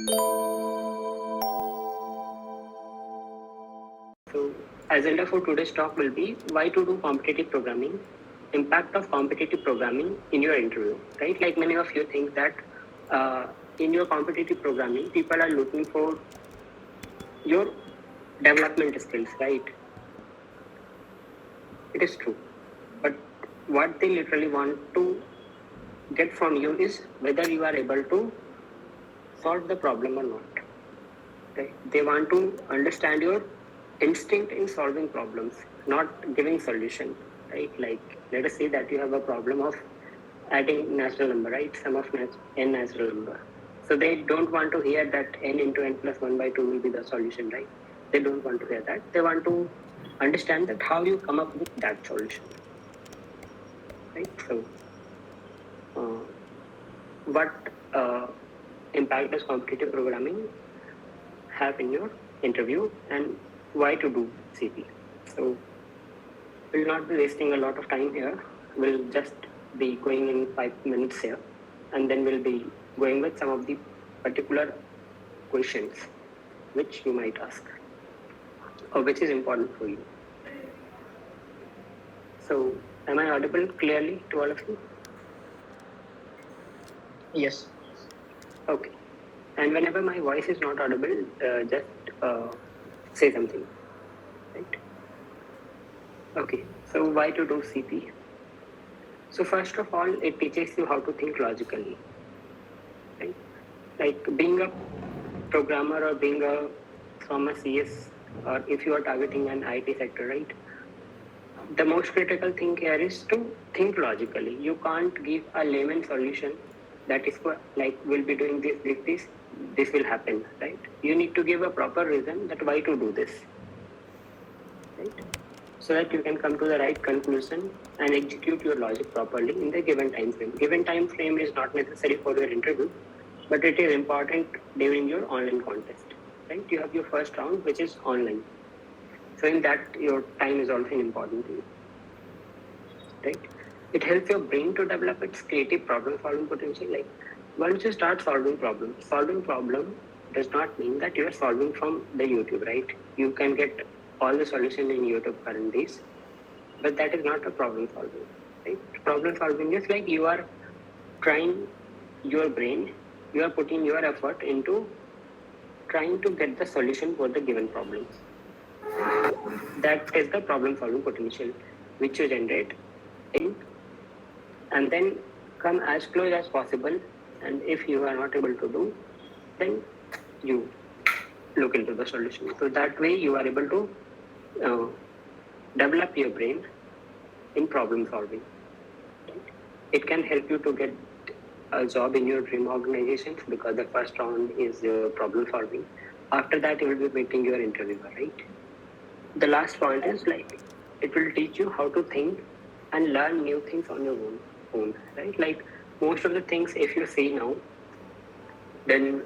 So, agenda for today's talk will be why to do competitive programming, impact of competitive programming in your interview, right? Like many of you think that in your competitive programming, people are looking for your development skills, right? It is true. But what they literally want to get from you is whether you are able to solve the problem or not. Right? They want to understand your instinct in solving problems, not giving solution. Right? Like let us say that you have a problem of adding natural number, right? Sum of n natural number. So they don't want to hear that n into n plus 1 by 2 will be the solution, right? They don't want to hear that. They want to understand that how you come up with that solution, right? So what impact does competitive programming have in your interview and why to do CP? So we'll not be wasting a lot of time here. We'll just be going in 5 minutes here, and then we'll be going with some of the particular questions which you might ask or which is important for you. So am I audible clearly to all of you? Yes. Okay. And whenever my voice is not audible, just say something, right? Okay. So why to do CP? So first of all, it teaches you how to think logically, right? Like being a programmer or being from a CS, or if you are targeting an IT sector, right? The most critical thing here is to think logically. You can't give a layman solution that is like we'll be doing this will happen, right? You need to give a proper reason that why to do this, right? So that you can come to the right conclusion and execute your logic properly in the given time frame. Given time frame is not necessary for your interview, but it is important during your online contest, right? You have your first round, which is online. So in that, your time is also important to you, right? It helps your brain to develop its creative problem-solving potential. Like once you start solving problem does not mean that you are solving from the YouTube, right? You can get all the solution in YouTube current days, but that is not a problem solving, right? Problem solving is like you are trying your brain, you are putting your effort into trying to get the solution for the given problem. That is the problem solving potential which you generate in, and then come as close as possible. And if you are not able to do, then you look into the solution. So that way you are able to develop your brain in problem solving. Right? It can help you to get a job in your dream organizations because the first round is your problem solving. After that, you will be meeting your interviewer, right? The last point is like it will teach you how to think and learn new things on your own, right? Like most of the things, if you see now, then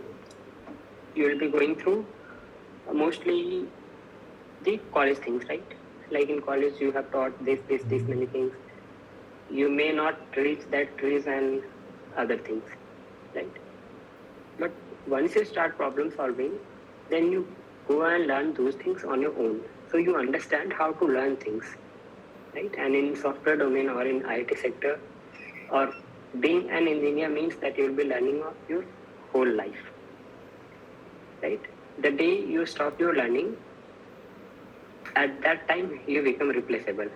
you will be going through mostly the college things, right? Like in college, you have taught this, many things. You may not reach that trees and other things, right? But once you start problem solving, then you go and learn those things on your own. So you understand how to learn things, right? And in software domain or in IT sector, or being an engineer means that you will be learning of your whole life, right? The day you stop your learning, at that time you become replaceable,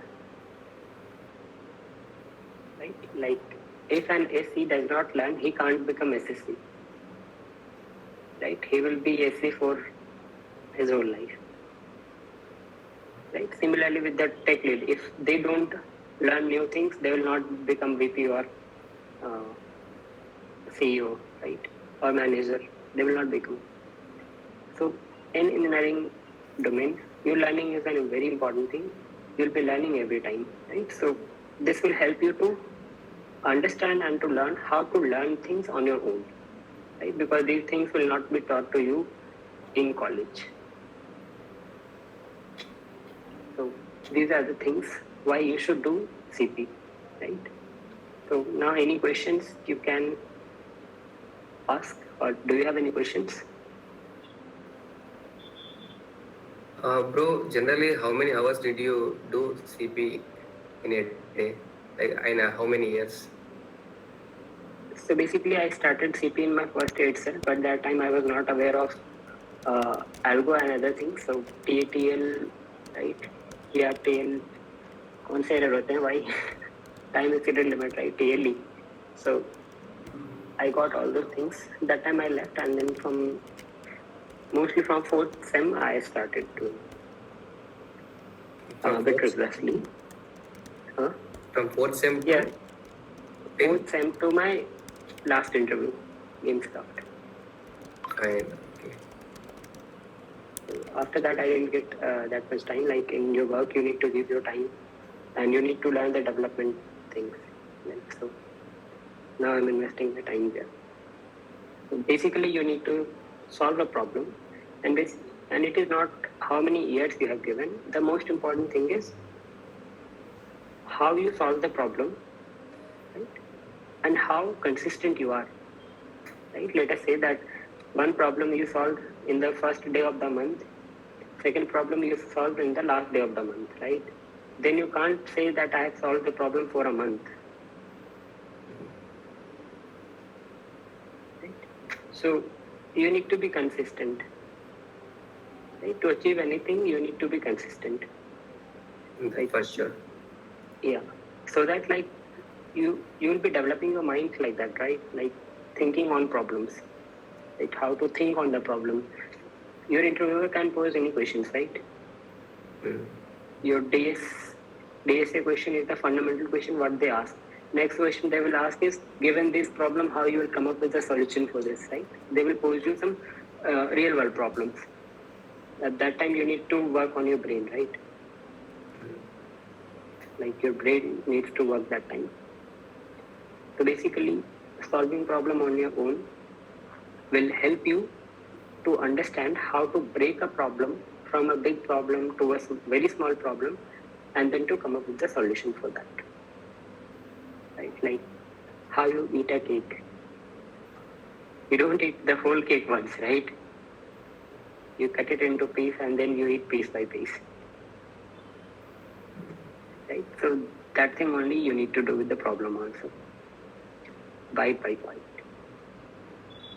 right? Like if an SC does not learn, he can't become SSC, right? He will be SC for his whole life, right? Similarly with the tech lead, if they don't learn new things, they will not become VP or CEO, right? Or manager, they will not become. So in engineering domain, your learning is a very important thing. You'll be learning every time, right? So this will help you to understand and to learn how to learn things on your own, right? Because these things will not be taught to you in college. So these are the things why you should do CP, right? So now any questions you can ask, or do you have any questions? Bro, generally, how many hours did you do CP in a day? Like, in how many years? So basically, I started CP in my first year itself, but that time I was not aware of algo and other things. So TATL, right? Yeah, TL. कौन से error होते हैं भाई? Time exceeded limit, right? TLE. So I got all those things. That time I left, and then mostly from fourth sem I started doing From bit fourth, rigorously. from fourth sem to Yeah, till? fourth sem to my last interview in Scout. Fine. Okay. After that, I didn't get that much time. Like in your work, you need to give your time, and you need to learn the development things. Like, so now I'm investing the time there. So basically, you need to solve a problem, and it is not how many years you have given. The most important thing is how you solve the problem, right? And how consistent you are, right? Let us say that one problem you solved in the first day of the month, second problem you solved in the last day of the month, right? Then you can't say that I have solved the problem for a month. Right? So you need to be consistent. Right? To achieve anything, you need to be consistent. Right? For sure. Yeah. So that like you will be developing your mind like that, right? Like thinking on problems. Like how to think on the problem. Your interviewer can pose any questions, right? Your DSA question is the fundamental question what they ask. Next question they will ask is, given this problem, how you will come up with a solution for this, right? They will pose you some real world problems. At that time, you need to work on your brain, right? Like your brain needs to work that time. So basically, solving problem on your own will help you to understand how to break a problem from a big problem to a very small problem, and then to come up with the solution for that. Right? Like how you eat a cake. You don't eat the whole cake once, right? You cut it into piece and then you eat piece by piece. Right? So that thing only you need to do with the problem also. Bite by bite.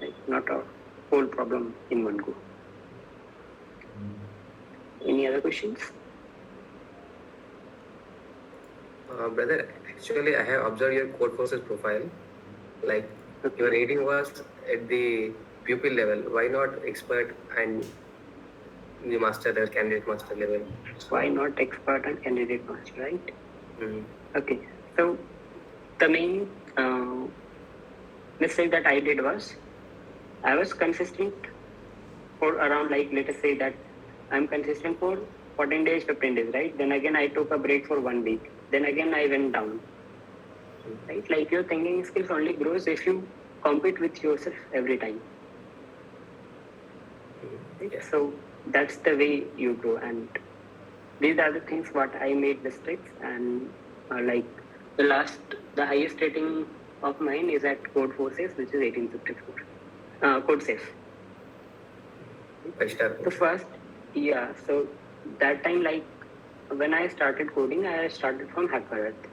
Right? Not a whole problem in one go. Any other questions? Brother, actually, I have observed your code forces profile. Like, your rating was at the pupil level. Why not expert and the master level, candidate master level? Why not expert and candidate master, right? Mm-hmm. Okay. So the main mistake that I did was I was consistent for around, like, let us say that I'm consistent for 14 days, 15 days, right? Then again, I took a break for 1 week. Then again, I went down. Right? Like your thinking skills only grows if you compete with yourself every time. Right? Yeah. So that's the way you grow. And these are the things what I made mistakes. And like the highest rating of mine is at Code Forces, which is 1854. Code Safe. So first, yeah. So that time, like when I started coding, I started from Hacker Earth.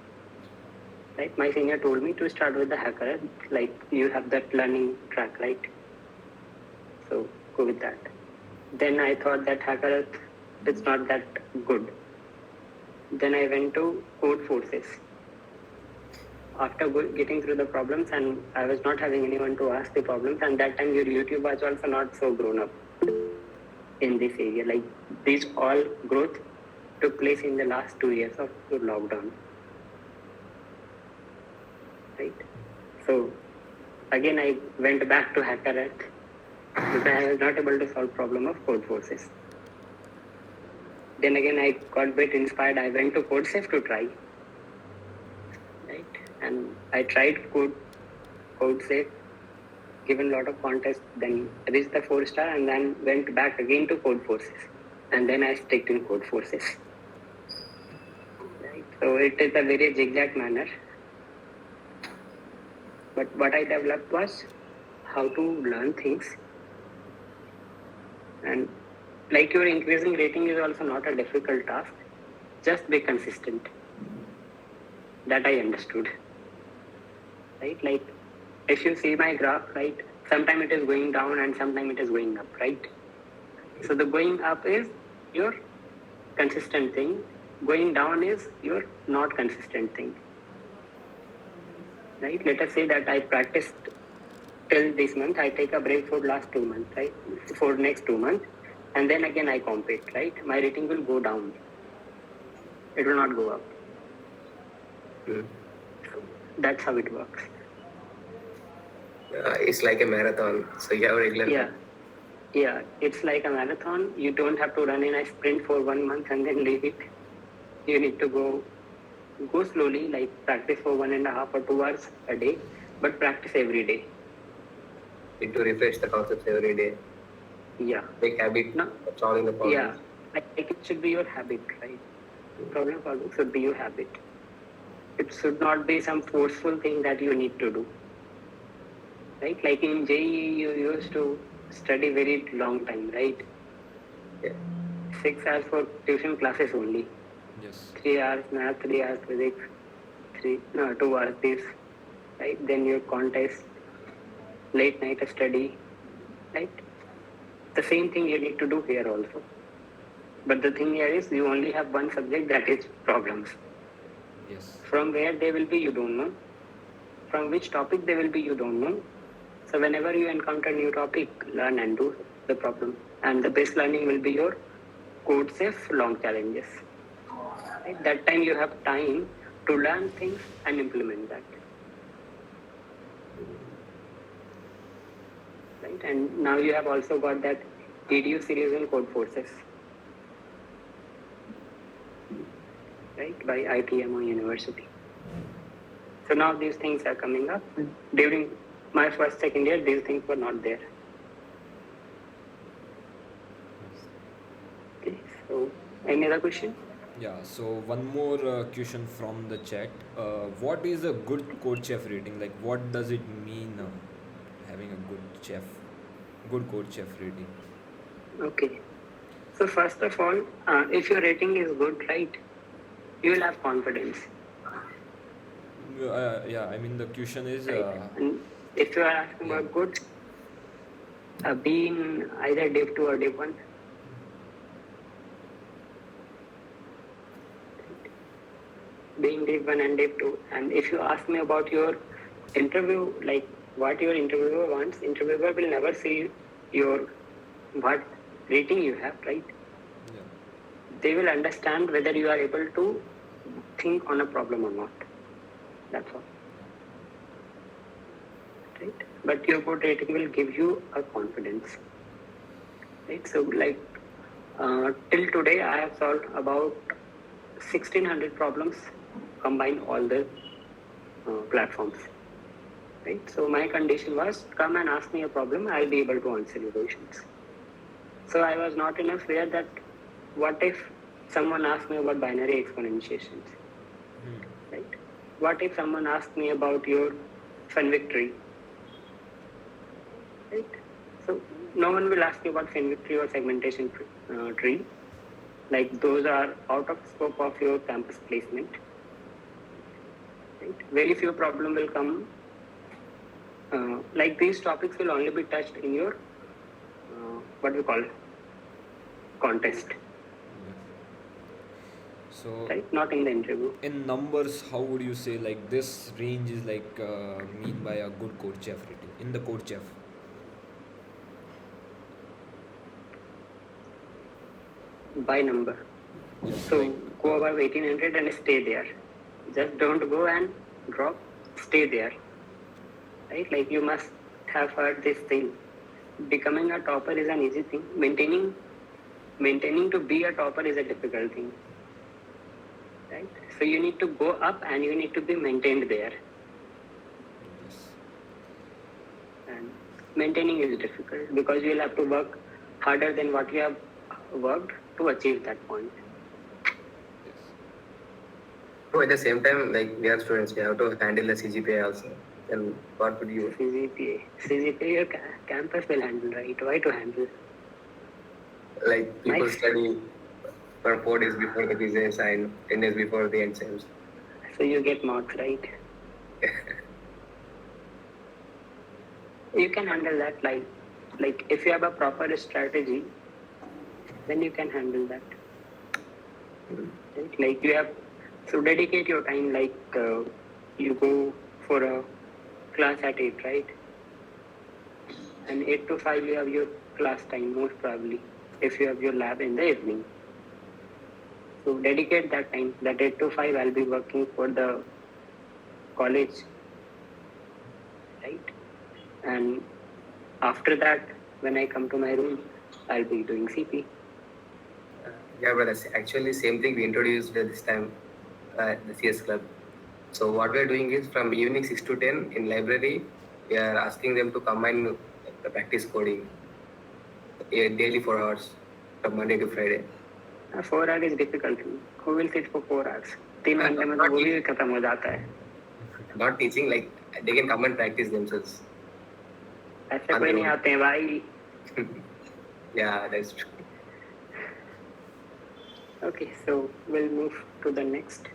Right, my senior told me to start with the Hacker Earth. Like you have that learning track, right? So go with that. Then I thought that Hacker Earth is not that good. Then I went to Code Forces. After getting through the problems, and I was not having anyone to ask the problems, and that time your YouTube was also not so grown up in this area. Like this all growth took place in the last 2 years of the lockdown. Right? So again I went back to Hacker Earth because I was not able to solve problem of Code Forces. Then again I got a bit inspired. I went to CodeSafe to try. Right? And I tried CodeSafe, given a lot of contests, then reached the 4-star and then went back again to Code Forces. And then I stuck in Code Forces. Right? So it is a very zigzag manner. But what I developed was how to learn things and like your increasing rating is also not a difficult task. Just be consistent. That I understood. Right? Like if you see my graph, right, sometime it is going down and sometime it is going up, right? So the going up is your consistent thing. Going down is your not consistent thing. Right? Let us say that I practiced till this month, I take a break for last 2 months, right? For next 2 months, and then again I compete, right? My rating will go down. It will not go up. Mm. So that's how it works. It's like a marathon, so you have a regular. Yeah. Yeah, it's like a marathon. You don't have to run in a sprint for 1 month and then leave it. You need to go slowly, like practice for 1.5 or 2 hours a day, but practice every day. Need to refresh the concepts every day. Yeah. Make habit No. of solving the problems. Yeah. Like it should be your habit, right? Problem solving should be your habit. It should not be some forceful thing that you need to do. Right? Like in JEE, you used to study very long time, right? Yeah. 6 hours for tuition classes only. Yes. 3 hours math, 3 hours physics, 2 hours this, right? Then your contest, late night study, right? The same thing you need to do here also. But the thing here is you only have one subject, that is problems. Yes. From where they will be, you don't know. From which topic they will be, you don't know. So whenever you encounter new topic, learn and do the problem. And the best learning will be your code safe long challenges. Right? That time you have time to learn things and implement that. Right? And now you have also got that EDU series in code forces. Right? By IITDM University. So now these things are coming up. During my first, second year, these things were not there. Okay, so any other question? Yeah, so one more question from the chat. What is a good code chef rating? Like, what does it mean having a good code chef rating? Okay. So first of all, if your rating is good, right, you will have confidence. Yeah, I mean, the question is. Right. And if you are asking Yeah. about good, be in either div 2 or div 1. Being div 1 and div 2. And if you ask me about your interview, like what your interviewer wants, interviewer will never see your what rating you have, right? Yeah. They will understand whether you are able to think on a problem or not. That's all. Right? But your good rating will give you a confidence. Right? So like till today I have solved about 1600 problems, combine all the platforms. Right? So my condition was come and ask me a problem, I'll be able to answer your questions. So I was not in a fear that what if someone asked me about binary exponentiations? Right? What if someone asked me about your Fenwick tree? Right? So no one will ask you about Fenwick tree or segmentation tree. Like those are out of scope of your campus placement. Right? Very few problem will come. Like these topics will only be touched in your what we call contest. So, right? Not in the interview. In numbers, how would you say like this range is like mean by a good code chef rating in the code chef? By number. Yes, so like, go above 1800 and stay there. Just don't go and drop. Stay there. Right? Like you must have heard this thing. Becoming a topper is an easy thing. Maintaining to be a topper is a difficult thing. Right? So you need to go up and you need to be maintained there. yes. And maintaining is difficult because you will have to work harder than what you have worked to achieve that point. So at the same time, like we are students, we have to handle the CGPA also. Then what would you? CGPA your campus will handle, right? Why to handle? Like people Nice. study for 4 days before the quizzes and 10 days before the exams. So you get marks, right? You can handle that. Like if you have a proper strategy, then you can handle that. Right? Like you have so dedicate your time. Like you go for a class at 8, right? And 8 to 5 you have your class time most probably. If you have your lab in the evening, so dedicate that time. That 8 to 5 I'll be working for the college, right? And after that, when I come to my room, I'll be doing CP. Yeah, brother. Actually, same thing we introduced this time at the CS club. So what we are doing is from evening 6 to 10 in library, we are asking them to combine the practice coding daily 4 hours from Monday to Friday. 4 hours is difficult. Who will sit for 4 hours? 3 घंटे में तो Not, वो भी खत्म हो जाता है. not teaching, like they can come and practice themselves. ऐसे On कोई their नहीं own. आते हैं भाई. Yeah, that's true. Okay, so we'll move to the next.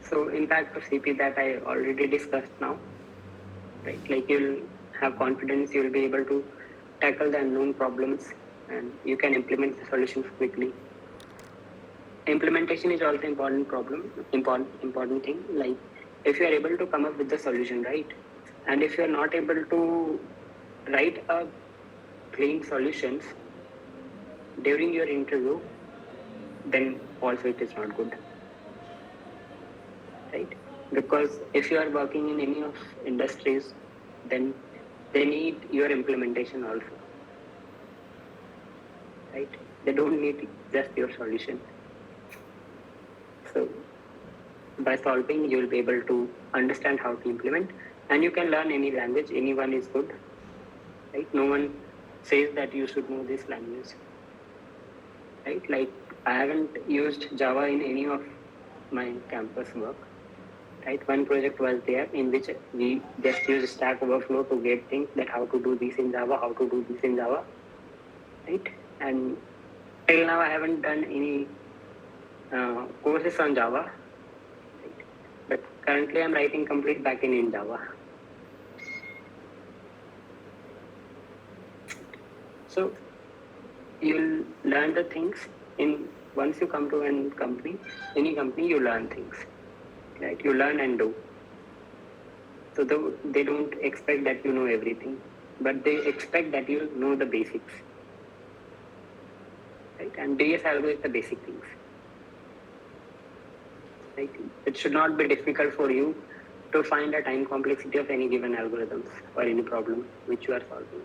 So impact of CP that I already discussed now, right? Like you'll have confidence, you'll be able to tackle the unknown problems, and you can implement the solutions quickly. Implementation is also important thing. Like if you are able to come up with the solution, right? And if you are not able to write a clean solutions during your interview, then also it is not good, right? Because if you are working in any of industries, then they need your implementation also, right? They don't need just your solution. So by solving, you will be able to understand how to implement, and you can learn any language. Anyone is good, right? No one says that you should know this language, right? Like I haven't used Java in any of my campus work, right? One project was there in which we just used Stack Overflow to get things that how to do this in Java, how to do this in Java, right? And till now I haven't done any courses on Java, right? But currently I'm writing complete backend in Java. So you'll learn the things in once you come to any company, you learn things, right? You learn and do. So they don't expect that you know everything, but they expect that you know the basics, right? And DS algo is the basic things. Right? It should not be difficult for you to find a time complexity of any given algorithms or any problem which you are solving.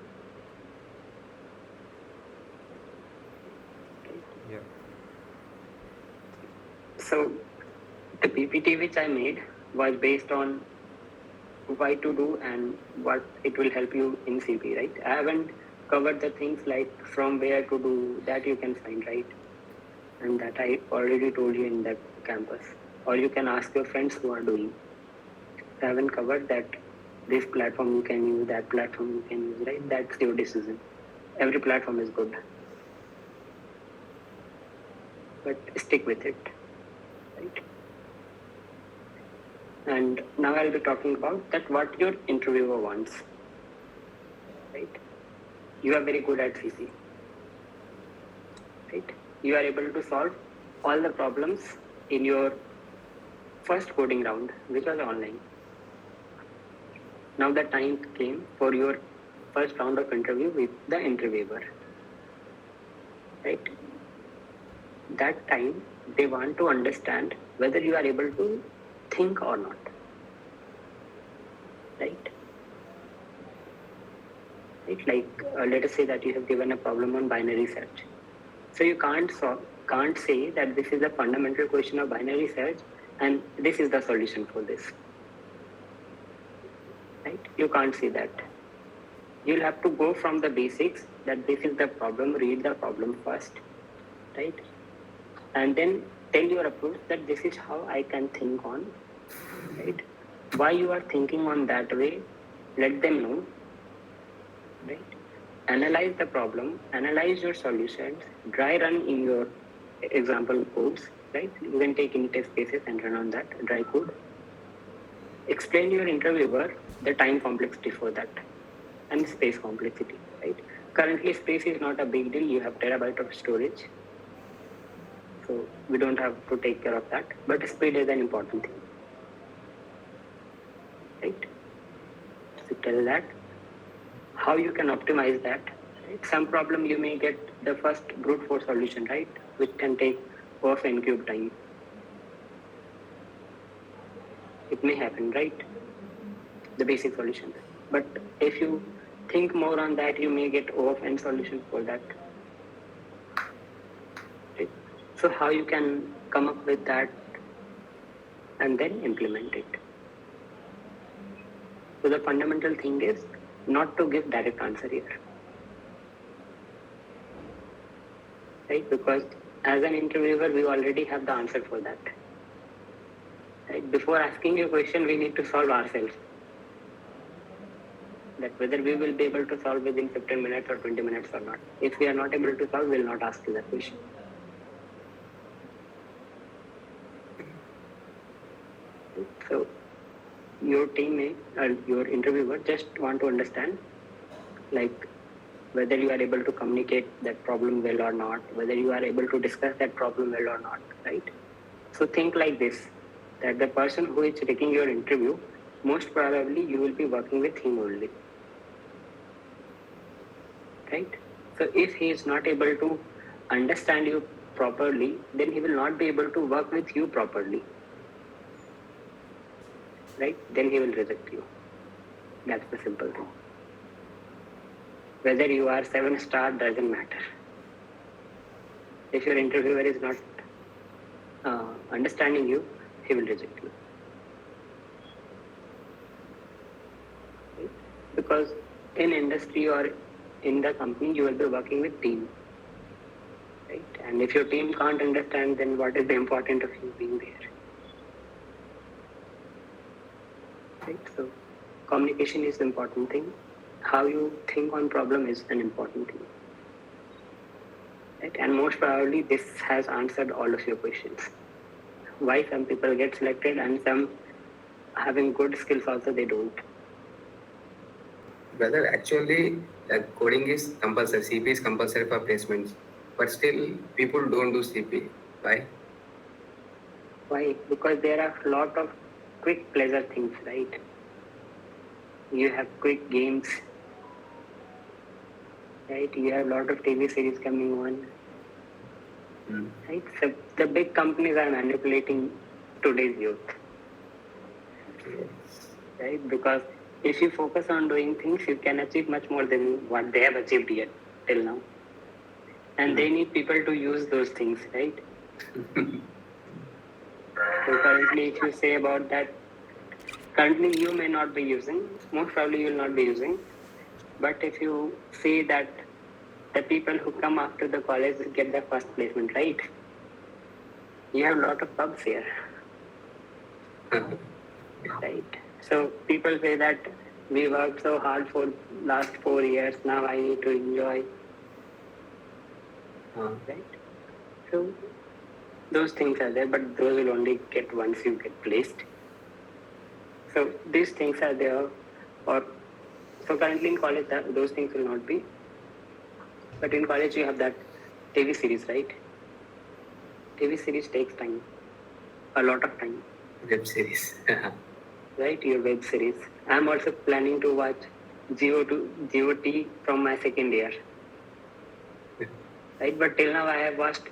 Yeah. So the PPT which I made was based on why to do and what it will help you in CP, right? I haven't covered the things like from where to do that you can find, right? And that I already told you in that campus. Or you can ask your friends who are doing. I haven't covered that this platform you can use, that platform you can use, right? That's your decision. Every platform is good. But stick with it, right? And now I'll be talking about that what your interviewer wants, right? You are very good at CC, right? You are able to solve all the problems in your first coding round, which was online. Now the time came for your first round of interview with the interviewer, right? That time they want to understand whether you are able to think or not, right? Right? Like let us say that you have given a problem on binary search, so you can't say that this is a fundamental question of binary search and this is the solution for this, right? You can't say that. You'll have to go from the basics that this is the problem, read the problem first, right? And then tell your approach that this is how I can think on, right? why you are thinking on that way. Let them know, right? Analyze the problem, analyze your solutions, dry run in your example codes, right? You can take any test cases and run on that dry code. Explain your interviewer the time complexity for that and space complexity, right? Currently, space is not a big deal. You have terabyte of storage, so we don't have to take care of that. But speed is an important thing, right? So tell that how you can optimize that. Right? Some problem you may get the first brute force solution, right, which can take of n cube time. It may happen, right? The basic solution. But if you think more on that, you may get O of n solution for that. Right? So how you can come up with that and then implement it. So the fundamental thing is not to give direct answer here. Right? Because as an interviewer, we already have the answer for that. Right? Before asking you a question, we need to solve ourselves. That whether we will be able to solve within 15 minutes or 20 minutes or not. If we are not able to solve, we will not ask you that question. So your teammate or your interviewer just want to understand like whether you are able to communicate that problem well or not, whether you are able to discuss that problem well or not, right? So think like this, that the person who is taking your interview, most probably you will be working with him only, right? So if he is not able to understand you properly, then he will not be able to work with you properly, right? Then he will reject you. That's the simple thing. Whether you are 7-star doesn't matter. If your interviewer is not understanding you, he will reject you. Right? Because in industry or in the company, you will be working with team. Right? And if your team can't understand, then what is the importance of you being there? Right? So communication is the important thing. How you think on problem is an important thing. Right? And most probably this has answered all of your questions. Why some people get selected and some having good skills also they don't. Whether actually coding is compulsory, CP is compulsory for placements, but still people don't do CP. Why? Why? Because there are a lot of quick pleasure things, right? You have quick games, right? You have a lot of TV series coming on, right? So the big companies are manipulating today's youth, right? Because if you focus on doing things, you can achieve much more than what they have achieved yet till now. And they need people to use those things, right? So currently, if you say about that, currently you may not be using, most probably you will not be using. But if you say that the people who come after the college will get the first placement, right? You have a lot of bugs here, right? So people say that we worked so hard for last 4 years, now I need to enjoy, right? So those things are there, but those will only get once you get placed. So these things are there, or so currently in college those things will not be. But in college you have that TV series, right? TV series takes time, a lot of time. Web series. Right, your web series. I'm also planning to watch GOT from my second year. Right, but till now I have watched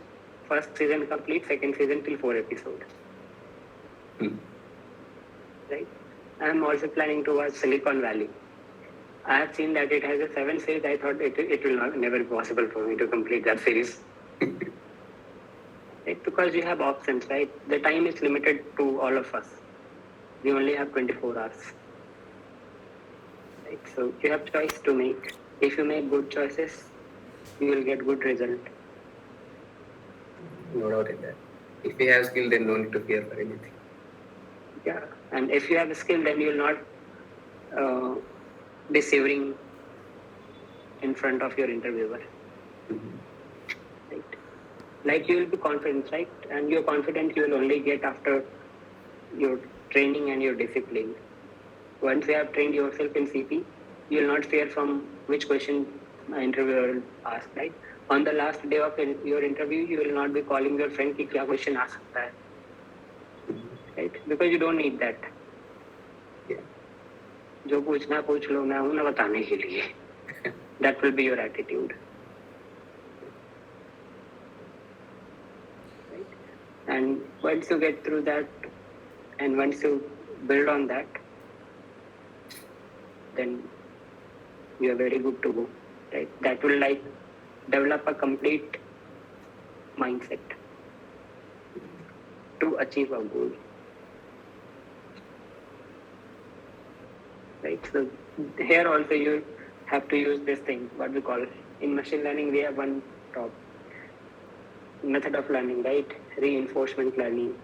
first season complete, second season till 4 episodes. Right, I'm also planning to watch Silicon Valley. I have seen that it has a 7 series. I thought it will never be possible for me to complete that series. Right, because you have options, right? The time is limited to all of us. We only have 24 hours. Right, so you have choice to make. If you make good choices, you will get good result. No doubt in that. If we have skill, then no need to fear for anything. Yeah, and if you have a skill, then you will not uh, be savoring in front of your interviewer, right? Like you will be confident, right? And your confidence you will only get after your training and your discipline. Once you have trained yourself in CP, you will not fear from which question the interviewer will ask, right? On the last day of your interview, you will not be calling your friend कि क्या question आ सकता है, right? Because you don't need that. Yeah. जो पूछना पूछ लो, मैं हूं ना बताने के लिए. That will be your attitude, right? And once you get through that, and once you build on that, then you are very good to go, right? That will like develop a complete mindset to achieve a goal, right? So here also you have to use this thing, what we call in machine learning, we have one top method of learning, right? Reinforcement learning.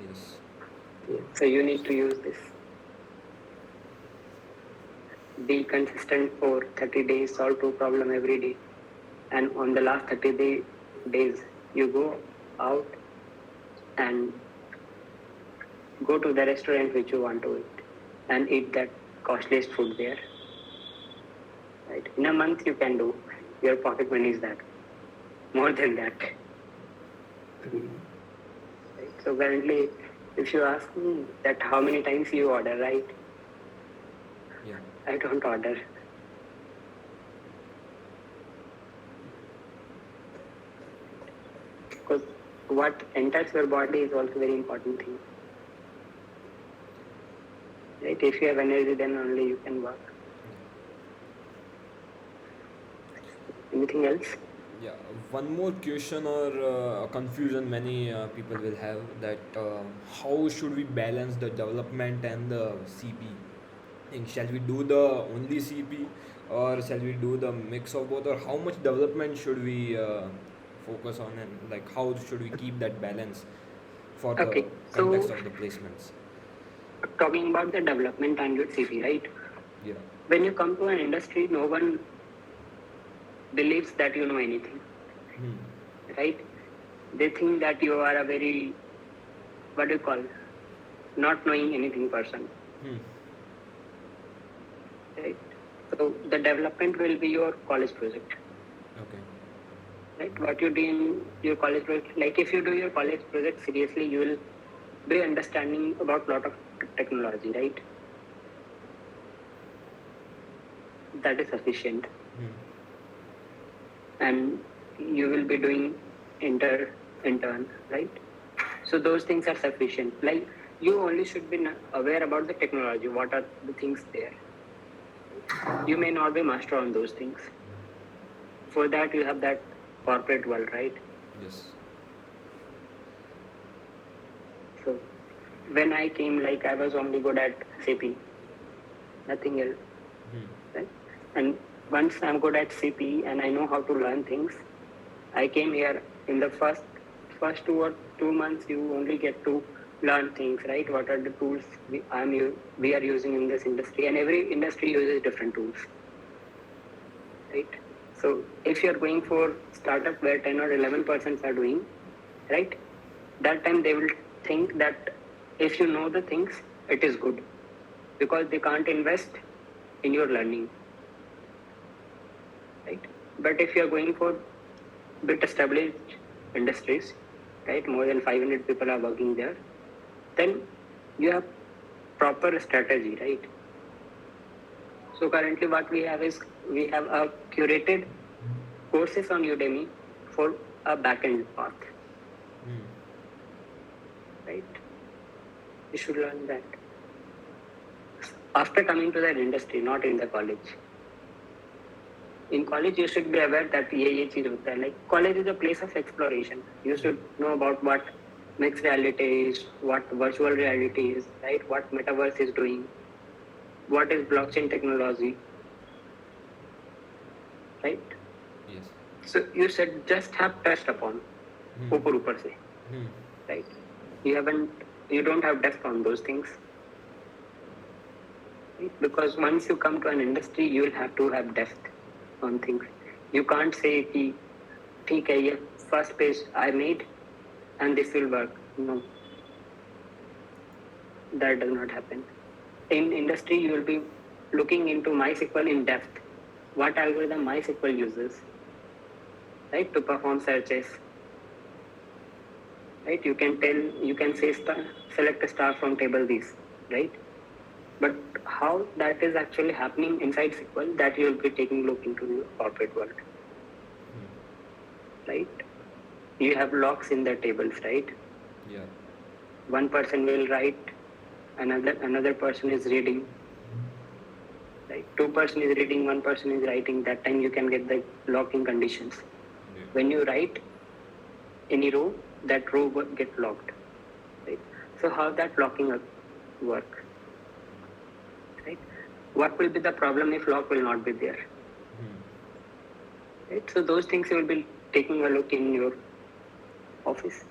Yes. So you need to use this. Be consistent for 30 days, solve two problem every day. And on the last 30 days, you go out and go to the restaurant which you want to eat and eat that costliest food there. Right? In a month you can do. Your pocket money is that. More than that. Right? So currently, if you ask me that how many times you order, right? Yeah. I don't order. Because what enters your body is also very important thing. Right? If you have energy, then only you can work. Anything else? Yeah, one more question or confusion many people will have that how should we balance the development and the CP? And shall we do the only CP or shall we do the mix of both, or how much development should we focus on, and like how should we keep that balance for the Okay. context So of the placements? talking about the development and your CP, right? Yeah. When you come to an industry, no one believes that you know anything, Hmm. right? They think that you are a very, what do you call, not knowing anything person, Hmm. right? So the development will be your college project, Okay. right? What you do in your college project, like if you do your college project seriously, you will be understanding about lot of technology, right? That is sufficient. Hmm. And you will be doing intern, right? So those things are sufficient. Like you only should be aware about the technology. What are the things there? You may not be master on those things. For that, you have that corporate world, right? Yes. So when I came, like I was only good at CP, nothing else, Hmm. right? And once I'm good at CP and I know how to learn things, I came here in the first 2 months. You only get to learn things, right? What are the tools we are using in this industry, and every industry uses different tools, right? So if you're going for startup where 10 or 11% are doing, right? That time they will think that if you know the things, it is good because they can't invest in your learning, right? But if you're going for bit established industries, right? More than 500 people are working there, then you have proper strategy, right? So currently what we have is we have a curated courses on Udemy for a backend path, Hmm. right? You should learn that after coming to that industry, not in the college. In college, you should be aware that ये चीज होता है. Like college is a place of exploration. You should know about what mixed reality is, what virtual reality is, right? What metaverse is doing, what is blockchain technology, right? Yes. So you should just have touched upon Hmm. ऊपर ऊपर से, Hmm. right? You haven't you don't have depth on those things, right? Because once you come to an industry, you will have to have depth on things. You can't say कि ठीक है ये first page I made and this will work. No, that does not happen. In industry, you will be looking into MySQL in depth. What algorithm MySQL uses, right, to perform searches, right? You can tell, you can say select a star from table these, right? But how that is actually happening inside SQL, that you will be taking a look into the corporate world, right? You have locks in the tables, right? Yeah. One person will write, another person is reading, right? Two person is reading, one person is writing. That time you can get the locking conditions. Yeah. When you write any row, that row will get locked, right? So how that locking work, right? What will be the problem if lock will not be there, right? So those things you will be taking a look in your office,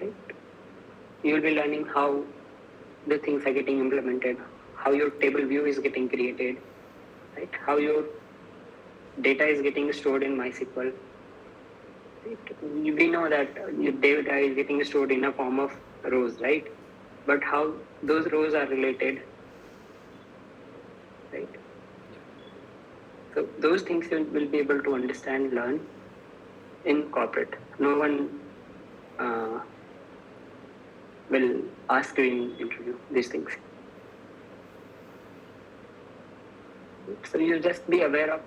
right? You will be learning how the things are getting implemented, how your table view is getting created, right? How your data is getting stored in MySQL. Right? We know that your data is getting stored in a form of rows, right? But how those rows are related, right? So those things you will be able to understand, learn in corporate. No one will ask you in interview these things. So you just be aware of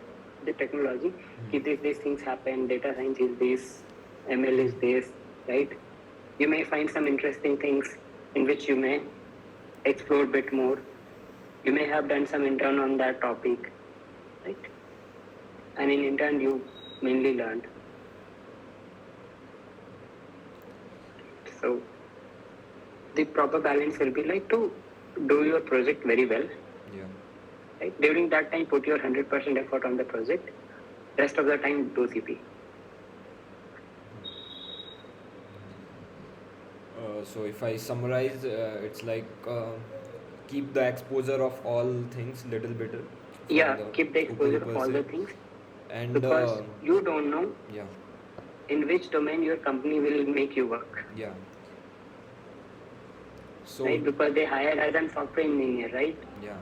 the technology. These things happen. Data science is this, ML is this, right? You may find some interesting things in which you may explore a bit more. You may have done some intern on that topic, right? And in intern you mainly learned. So the proper balance will be like to do your project very well. Yeah. Right? During that time, put your 100% effort on the project. Rest of the time, do CP. So if I summarize, it's like keep the exposure of all things little bit for Yeah, the keep the exposure of all the purpose. things And because you don't know yeah, in which domain your company will make you work. yeah. So Right? Because they hire as a software engineer, right? yeah,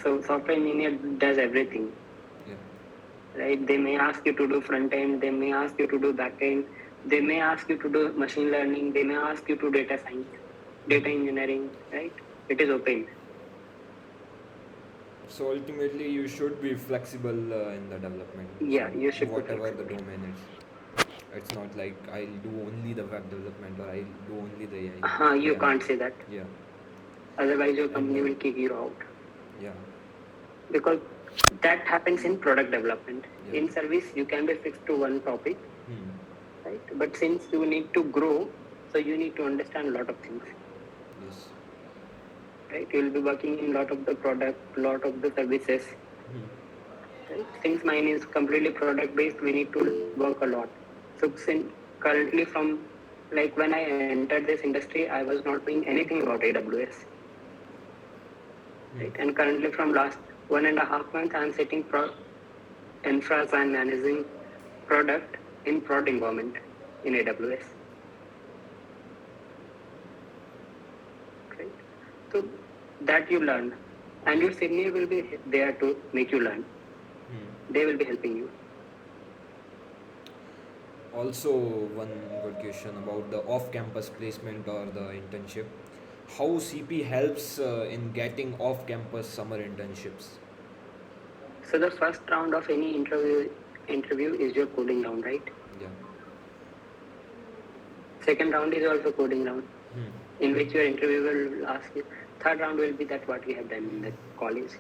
So software engineer does everything. yeah, Right? They may ask you to do front end, they may ask you to do back end, they may ask you to do machine learning, they may ask you to data science, data engineering, right? It is open. so ultimately you should be flexible in the development. Yeah, So you should be whatever the flexible. domain is, it's not like I'll do only the web development or I'll do only the AI. You Yeah, can't say that. yeah, Otherwise, your and company will kick you out. yeah, Because that happens in product development. yeah. In service, you can be fixed to one topic, Hmm. right? But since you need to grow, so you need to understand a lot of things, Yes. right? You will be working in a lot of the product, lot of the services, right? Since mine is completely product based, we need to work a lot. So since currently from like when I entered this industry, I was not doing anything about AWS, right? And currently from last 1.5 months, I'm setting infras and managing product in prod environment in AWS, right? So that you learn, and your senior will be there to make you learn. They will be helping you. Also, one good question about the off-campus placement or the internship. How CP helps in getting off-campus summer internships? So the first round of any interview is your coding round, right? Yeah. Second round is also coding round, in which your interviewer will ask you. Third round will be that what we have done in the college.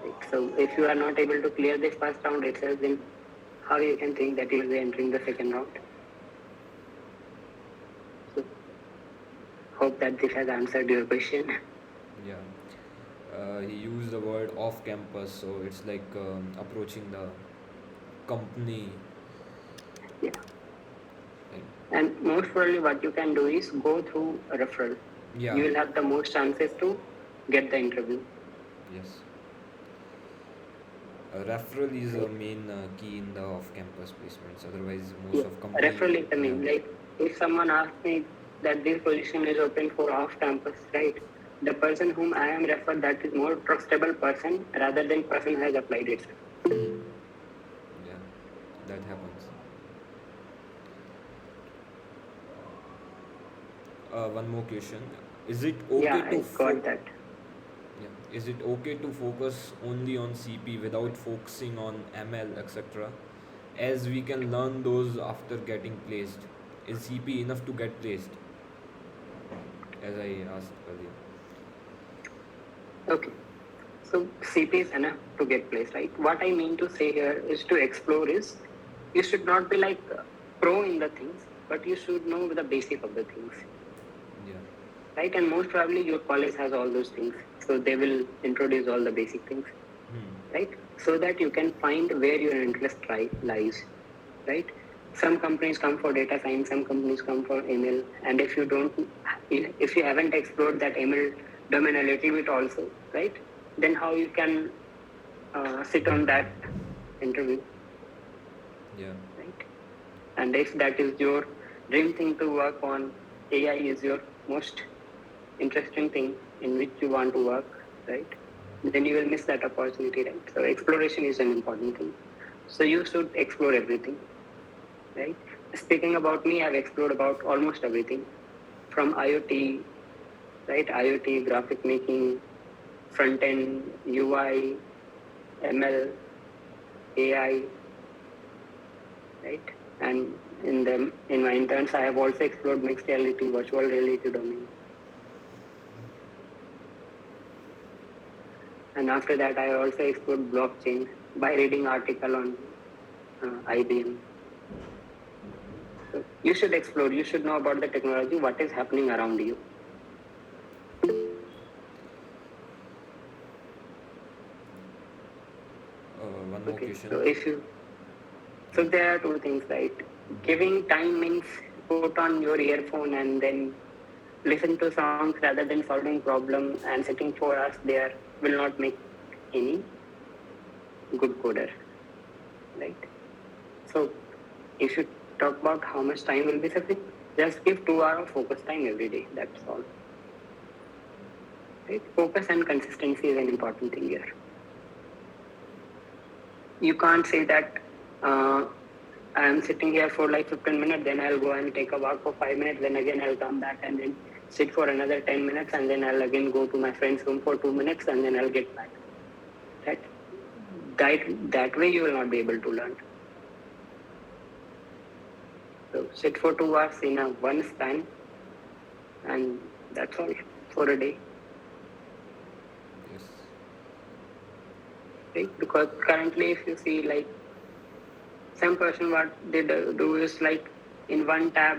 Right? So if you are not able to clear this first round itself, then how you can think that you will be entering the second round? So hope that this has answered your question. Yeah. He used the word off-campus, so it's like approaching the company. Yeah. And most probably what you can do is go through a referral. Yeah. You will have the most chances to get the interview. Yes. A referral is a Right? main key in the off-campus placements. Otherwise, most Yeah. of company, Referral is the yeah, main. Like if someone asks me that this position is open for off campus, right? The person whom I am referred, that is more trustable person rather than person who has applied itself. yeah, that happens. One more question: Is it Yeah, okay I to got that. yeah, is it okay to focus only on CP without focusing on ML, etc.? As we can learn those after getting placed. Is CP enough to get placed? As I asked earlier. Okay. So CP is enough to get placed, right? What I mean to say here is to explore is you should not be like pro in the things, but you should know the basic of the things, Yeah. right? And most probably your college has all those things, so they will introduce all the basic things, right? So that you can find where your interest lies, right? Some companies come for data science, some companies come for ML, and if you haven't explored that ML domain a little bit also, right? Then how you can sit on that interview, Yeah. right? And if that is your dream thing to work on, AI is your most interesting thing in which you want to work, right? Then you will miss that opportunity, right? So exploration is an important thing. So you should explore everything, right? Speaking about me, I've explored about almost everything from IoT, right? IoT, graphic making, front end, UI, ML, AI, right? And in my interns, I have also explored mixed reality, virtual reality domain. And after that, I also explored blockchain by reading article on IBM. So you should explore. You should know about the technology, what is happening around you. One more Okay. question. So there are two things, right? Giving time means put on your earphone and then listen to songs rather than solving problem and sitting for us there will not make any good coder, right? So if you talk about how much time will be sufficient, just give 2 hours of focus time every day. That's all. Right? Focus and consistency is an important thing here. You can't say that I'm sitting here for like 15 minutes, then I'll go and take a walk for 5 minutes, then again I'll come back and then sit for another 10 minutes, and then I'll again go to my friend's room for 2 minutes, and then I'll get back. Right? That way you will not be able to learn. So sit for 2 hours in a one span, and that's all for a day. Yes. Right? Because currently, if you see like some person, what they do is like in one tab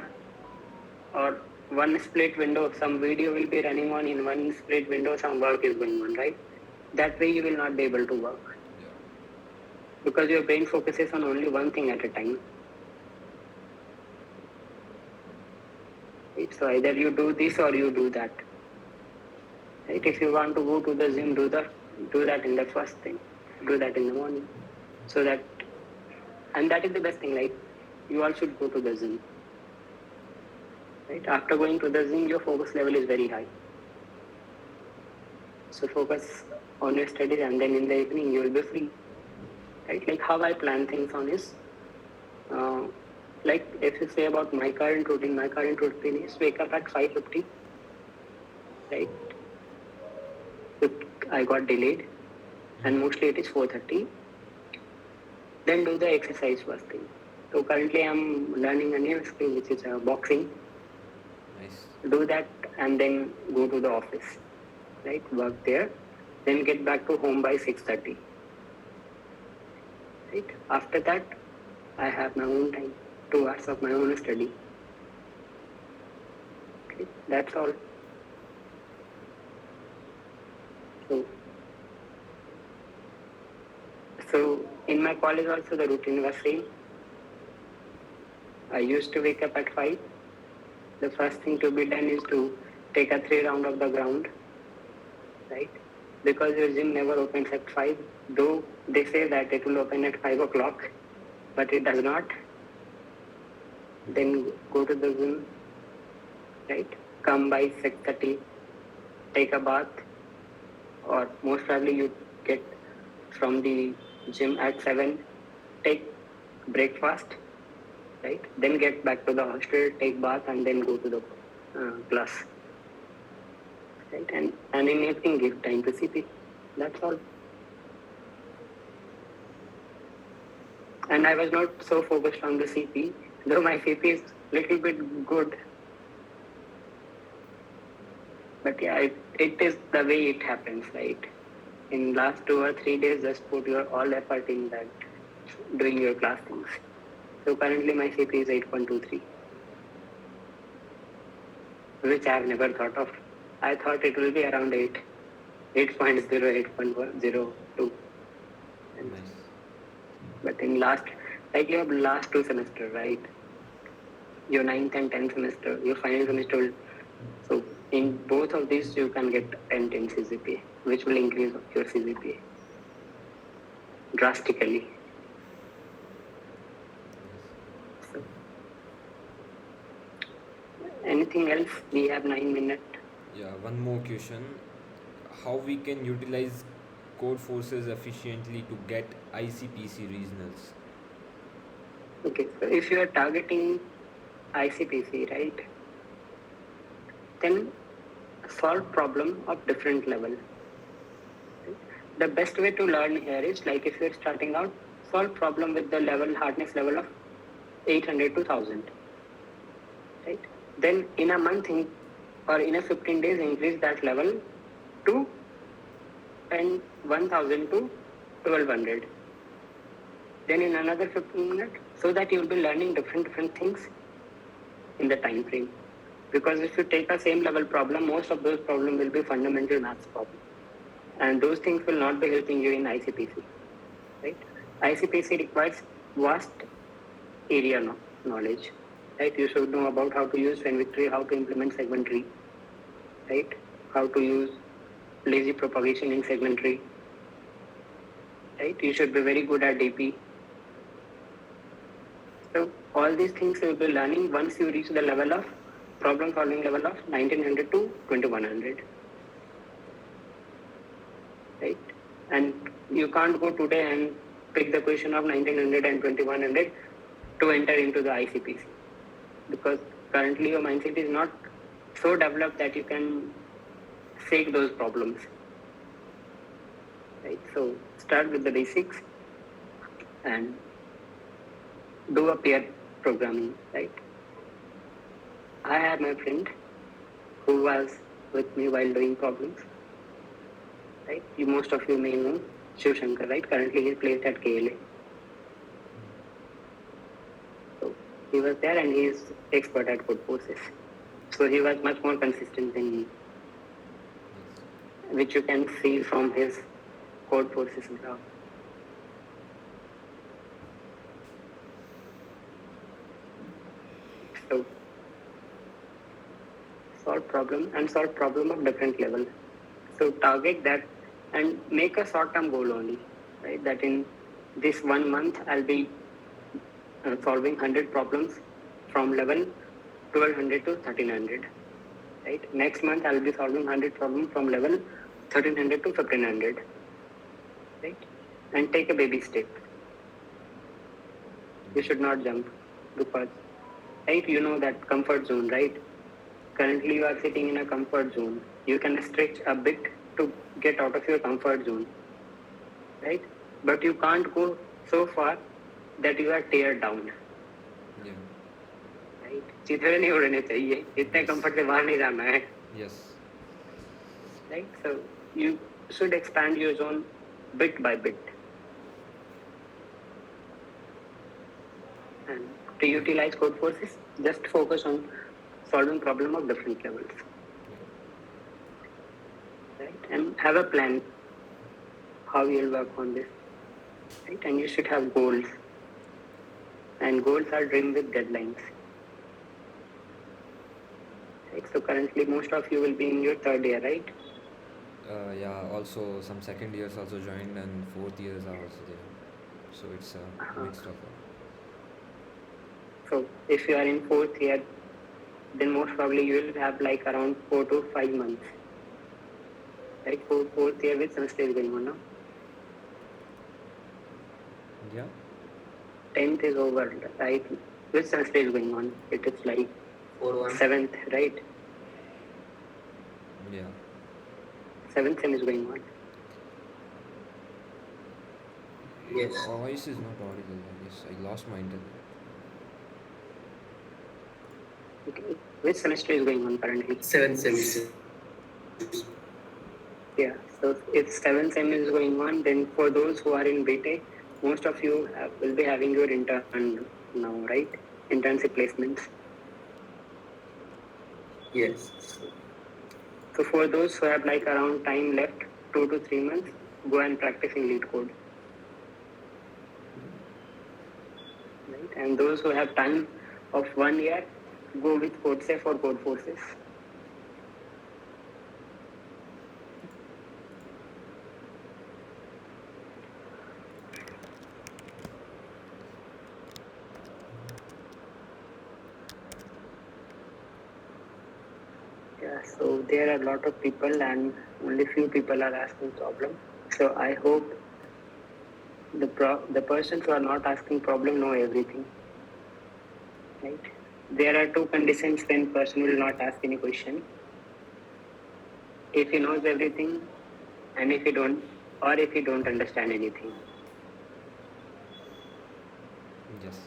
or one split window, some video will be running on in one split window, some work is going on, right? That way you will not be able to work Yeah. because your brain focuses on only one thing at a time. Right? So either you do this or you do that. Right? If you want to go to the gym, do that in the first thing. Do that in the morning. So that, and that is the best thing. Like you all should go to the gym. Right? After going to the gym, your focus level is very high. So focus on your studies, and then in the evening you will be free. Right? Like how I plan things on is, uh, like if you say about my current routine is wake up at 5:50. Right? If I got delayed, and mostly it is 4:30. Then do the exercise first thing. So currently I'm learning a new skill, which is boxing. Nice. Do that and then go to the office, right? Work there, then get back to home by 6:30. Right? After that, I have my own time, 2 hours of my own study. Okay, that's all. So, so in my college also the routine was same. I used to wake up at 5, the first thing to be done is to take a 3 round of the ground, right? Because your gym never opens at 5, though they say that it will open at 5 o'clock, but it does not. Then go to the gym, right? Come by 6:30, take a bath, or most probably you get from the gym at 7, take breakfast, right? Then get back to the hostel, take bath, and then go to the class, right? And in evening, give time to CP. That's all. And I was not so focused on the CP, though my CP is little bit good. But yeah, it is the way it happens, right? In last 2 or 3 days, just put your all effort in that, doing your class things. So currently my CP is 8.23, which I have never thought of. I thought it will be around 8, 8.0, 8.02. Nice. But in last, like your last 2 semesters, right? Your 9th and 10th semester, your final semester will, so in both of these you can get 10 CGPA, which will increase your CGPA drastically. So, anything else? We have 9 minutes. Yeah, one more question. How we can utilize code forces efficiently to get ICPC regionals? Okay, so if you are targeting ICPC, right, then solve problem of different level. The best way to learn here is, like, if you're starting out, solve problem with the level hardness level of 800 to 1000, right? Then in a month or in a 15 days, increase that level to and 1000 to 1200. Then in another 15 minutes, so that you will be learning different things in the time frame. Because if you take a same level problem, most of those problems will be fundamental maths problem, and those things will not be helping you in ICPC, right? ICPC requires vast area knowledge, right? You should know about how to use Venn tree, how to implement segment tree, right? How to use lazy propagation in segment tree, right? You should be very good at DP. So all these things you will be learning once you reach the level of problem solving level of 1900 to 2100, right? And you can't go today and pick the question of 1900 and 2100 to enter into the ICPC, because currently your mindset is not so developed that you can fake those problems, right? So start with the basics and do a pair programming, right? I have my friend who was with me while doing problems, right? Most of you may know Shiv Shankar, right? Currently he is placed at KLA. So he was there and he is expert at code forces. So he was much more consistent than me, which you can see from his code forces graph. So solve problem of different level. So target that and make a short-term goal only, right? That in this 1 month I'll be solving 100 problems from level 1200 to 1300, right? Next month I'll be solving 100 problems from level 1300 to 1500, right? And take a baby step. You should not jump, because, right, you know that comfort zone, right? Currently you are sitting in a comfort zone. You can stretch a bit to get out of your comfort zone, right? But you can't go so far that you are teared down, Yeah. right? चिथड़े नहीं उड़ने चाहिए, इतने Yes. comfort से बाहर नहीं जाना है, Yes. right? So you should expand your zone bit by bit. And to utilize code forces, just focus on solving problem of different levels, right? And have a plan how you'll work on this, right? And you should have goals, and goals are dream with deadlines. Right? So currently, most of you will be in your third year, right? Yeah, also some second years also joined and fourth years are also there. So it's a Uh-huh. mixed of So if you are in fourth year, then most probably you will have like around 4 to 5 months, right? Fourth year with semester is going on now. yeah, 10th is over, right? Which semester is going on? It is like 4-1. seventh, right? yeah. Seventh sem is going on. Yes. Your voice is not audible. I guess I lost my internet. Okay. Which semester is going on currently? 7th semester. Yeah. So if seventh sem is going on, then for those who are in BTech, most of you will be having your intern now, right? Internship placements. Yes. So for those who have like around time left, 2 to 3 months, go and practice in lead code. Right? And those who have time of 1 year, go with code safe or code forces. Yeah, so there are a lot of people and only few people are asking problem. So I hope the persons who are not asking problem know everything, right? There are two conditions when person will not ask any question. If he knows everything and if he don't, or if he don't understand anything. Yes.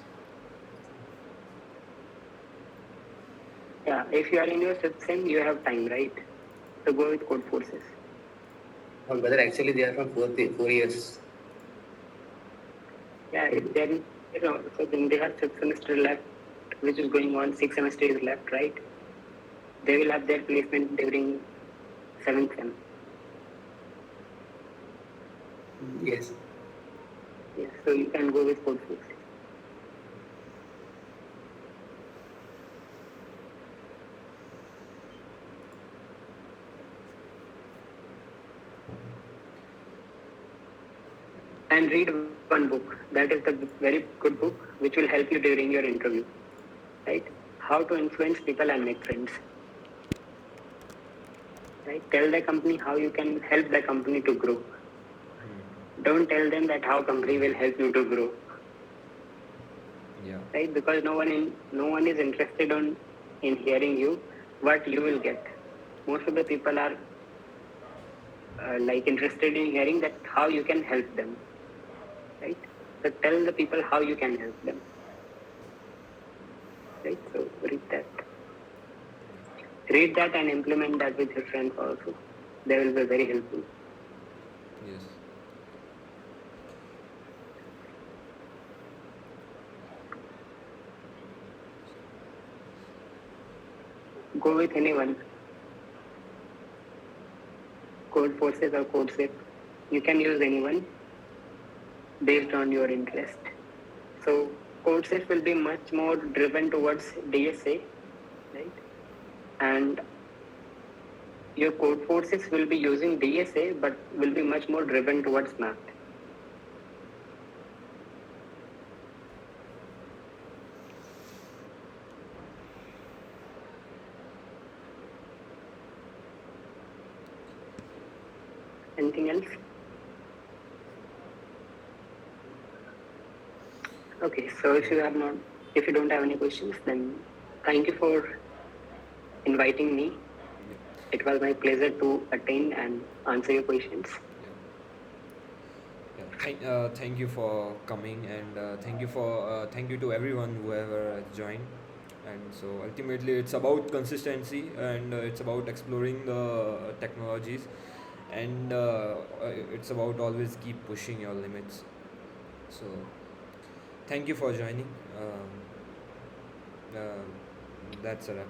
Yeah, if you are in your fifth sem, you have time, right? So go with code forces. Brother, actually they are from 4 years. Yeah, if they're so then they have fifth semester left, which is going on, sixth semester is left, right? They will have their placement during seventh sem. Yes. Yeah, so you can go with code forces. And read one book. That is the very good book which will help you during your interview, right? How to influence people and make friends. Right? Tell the company how you can help the company to grow. Don't tell them that how company will help you to grow. Yeah. Right? Because no one is interested in hearing you what you will get. Most of the people are like interested in hearing that how you can help them, right? So tell the people how you can help them, right? So read that and implement that with your friends also. They will be very helpful. Yes. Go with anyone, code forces or code safe. You can use anyone based on your interest. So code safe will be much more driven towards DSA, right? And your code forces will be using DSA, but will be much more driven towards math. Anything else? Okay, so if you don't have any questions, then thank you for inviting me. It was my pleasure to attend and answer your questions. Yeah. Thank you for coming and thank you to everyone whoever has joined. And so ultimately, it's about consistency and it's about exploring the technologies and it's about always keep pushing your limits. So thank you for joining. Uh, that's a wrap.